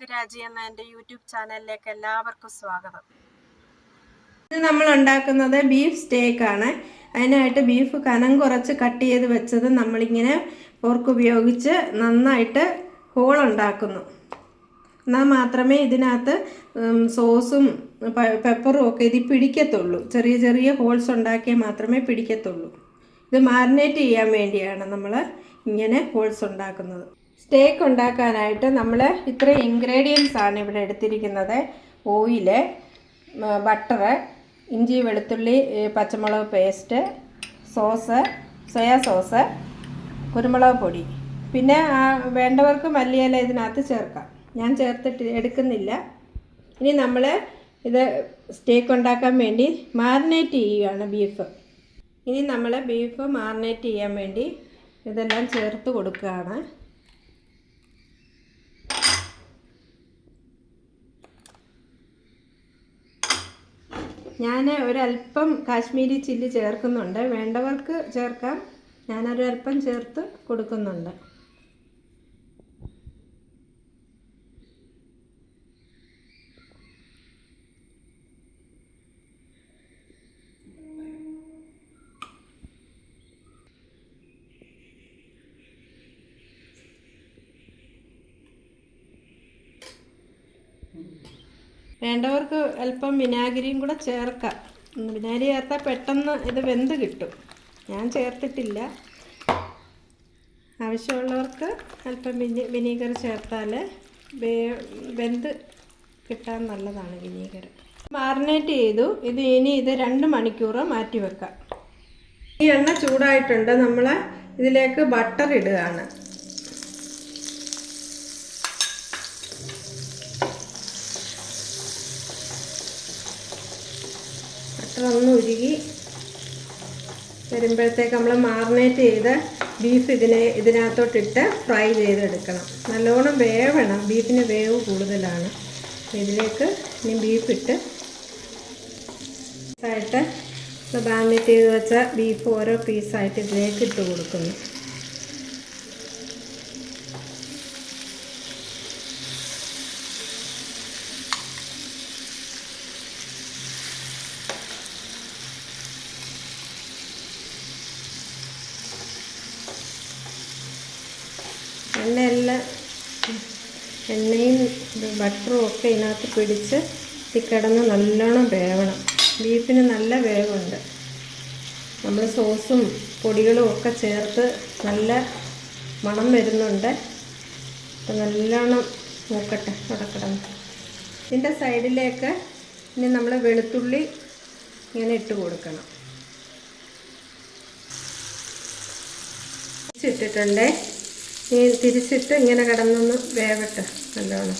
രാജി എന്ന എൻ്റെ യൂട്യൂബ് ചാനലിലേക്ക് എല്ലാവർക്കും സ്വാഗതം. ഇത് നമ്മൾ ഉണ്ടാക്കുന്നത് ബീഫ് സ്റ്റേക്ക് ആണ്. അതിനായിട്ട് ബീഫ് കനം കുറച്ച് കട്ട് ചെയ്ത് വെച്ചത് നമ്മളിങ്ങനെ ഫോർക്ക് ഉപയോഗിച്ച് നന്നായിട്ട് ഹോൾ ഉണ്ടാക്കുന്നു. എന്നാൽ മാത്രമേ ഇതിനകത്ത് സോസും പെപ്പറും ഒക്കെ ഇതിൽ പിടിക്കത്തുള്ളൂ. ചെറിയ ചെറിയ ഹോൾസ് ഉണ്ടാക്കിയാൽ മാത്രമേ പിടിക്കത്തുള്ളൂ. ഇത് മാരിനേറ്റ് ചെയ്യാൻ വേണ്ടിയാണ് നമ്മൾ ഇങ്ങനെ ഹോൾസ് ഉണ്ടാക്കുന്നത്. സ്റ്റേക്ക് ഉണ്ടാക്കാനായിട്ട് നമ്മൾ ഇത്രയും ഇൻഗ്രീഡിയൻസ് ആണ് ഇവിടെ എടുത്തിരിക്കുന്നത്. ഓയില്, ബട്ടറ്, ഇഞ്ചി വെളുത്തുള്ളി പച്ചമുളക് പേസ്റ്റ്, സോസ്, സോയാ സോസ്, കുരുമുളക് പൊടി, പിന്നെ വേണ്ടവർക്ക് മല്ലിയില ഇതിനകത്ത് ചേർക്കാം. ഞാൻ ചേർത്തിട്ട് എടുക്കുന്നില്ല. ഇനി നമ്മൾ ഇത് സ്റ്റേക്ക് ഉണ്ടാക്കാൻ വേണ്ടി മാരിനേറ്റ് ചെയ്യുകയാണ് ബീഫ്. ഇനി നമ്മൾ ബീഫ് മാരിനേറ്റ് ചെയ്യാൻ വേണ്ടി ഇതെല്ലാം ചേർത്ത് കൊടുക്കുകയാണ്. ഞാൻ ഒരല്പം കാശ്മീരി ചില്ലി ചേർക്കുന്നുണ്ട്. വേണ്ടവർക്ക് ചേർക്കാം. ഞാനൊരല്പം ചേർത്ത് കൊടുക്കുന്നുണ്ട്. വേണ്ടവർക്ക് അല്പം വിനാഗിരിയും കൂടെ ചേർക്കാം. വിനാഗിരി ചേർത്താൽ പെട്ടെന്ന് ഇത് വെന്ത് കിട്ടും. ഞാൻ ചേർത്തിട്ടില്ല. ആവശ്യമുള്ളവർക്ക് അല്പം വിനീഗർ ചേർത്താൽ വെന്ത് കിട്ടാൻ നല്ലതാണ് വിനീഗർ. മാറിനേറ്റ് ചെയ്തു. ഇനി ഇത് 2 മണിക്കൂർ മാറ്റി വെക്കാം. ഈ എണ്ണ ചൂടായിട്ടുണ്ട്. നമ്മൾ ഇതിലേക്ക് ബട്ടർ ഇടുകയാണ്. ഒന്ന് ഉരുകി വരുമ്പോഴത്തേക്ക് നമ്മൾ മാറിനേറ്റ് ചെയ്ത് ബീഫ് ഇതിനകത്തോട്ടിട്ട് ഫ്രൈ ചെയ്തെടുക്കണം. നല്ലോണം വേവണം. ബീഫിന് വേവ് കൂടുതലാണ്. ഇതിലേക്ക് ഇനി ബീഫിട്ട് ആയിട്ട് മാറിനേറ്റ് ചെയ്ത് വെച്ച ബീഫ് ഓരോ പീസായിട്ട് ഇതിലേക്ക് ഇട്ട് കൊടുക്കുന്നു. എണ്ണയും ബട്ടറും ഒക്കെ ഇതിനകത്ത് പിടിച്ച് കിടന്ന് നല്ലോണം വേവണം. ബീഫിന് നല്ല വേവുണ്ട്. നമ്മൾ സോസും പൊടികളും ഒക്കെ ചേർത്ത് നല്ല മണം വരുന്നുണ്ട്. അപ്പം നല്ലോണം നോക്കട്ടെ അവിടെ കിടന്ന്. ഇതിൻ്റെ സൈഡിലേക്ക് ഇനി നമ്മൾ വെളുത്തുള്ളി ഇങ്ങനെ ഇട്ട് കൊടുക്കണം. ഇട്ടിട്ടുണ്ട്. തിരിച്ചിട്ട് ഇങ്ങനെ കിടന്നൊന്ന് വേവട്ടെ നല്ലോണം.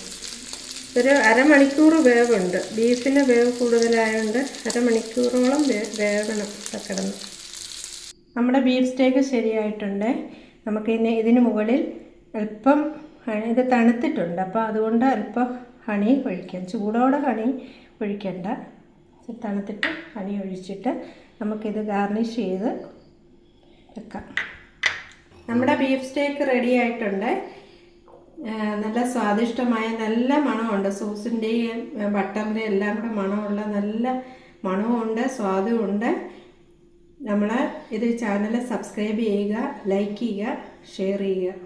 ഒരു അരമണിക്കൂർ വേവുണ്ട്. ബീഫിന് വേവ് കൂടുതലായതുകൊണ്ട് അരമണിക്കൂറോളം വേവണം കിടന്ന്. നമ്മുടെ ബീഫ് സ്റ്റേക്ക് ശരിയായിട്ടുണ്ട്. നമുക്കിനി ഇതിന് മുകളിൽ അല്പം ഇത് തണുത്തിട്ടുണ്ട്. അപ്പോൾ അതുകൊണ്ട് അല്പം ഹണി ഒഴിക്കാം. ചൂടോടെ ഹണി ഒഴിക്കണ്ട. തണുത്തിട്ട് ഹണി ഒഴിച്ചിട്ട് നമുക്കിത് ഗാർണിഷ് ചെയ്ത് വെക്കാം. നമ്മുടെ ബീഫ് സ്റ്റേക്ക് റെഡി ആയിട്ടുണ്ട്. നല്ല സ്വാദിഷ്ടമായ നല്ല മണമുണ്ട്. സോസിൻ്റെയും ബട്ടറിൻ്റെയും എല്ലാം കൂടെ മണമുള്ള നല്ല മണവുമുണ്ട്, സ്വാദുമുണ്ട്. നമ്മൾ ഇത് ചാനൽ സബ്സ്ക്രൈബ് ചെയ്യുക, ലൈക്ക് ചെയ്യുക, ഷെയർ ചെയ്യുക.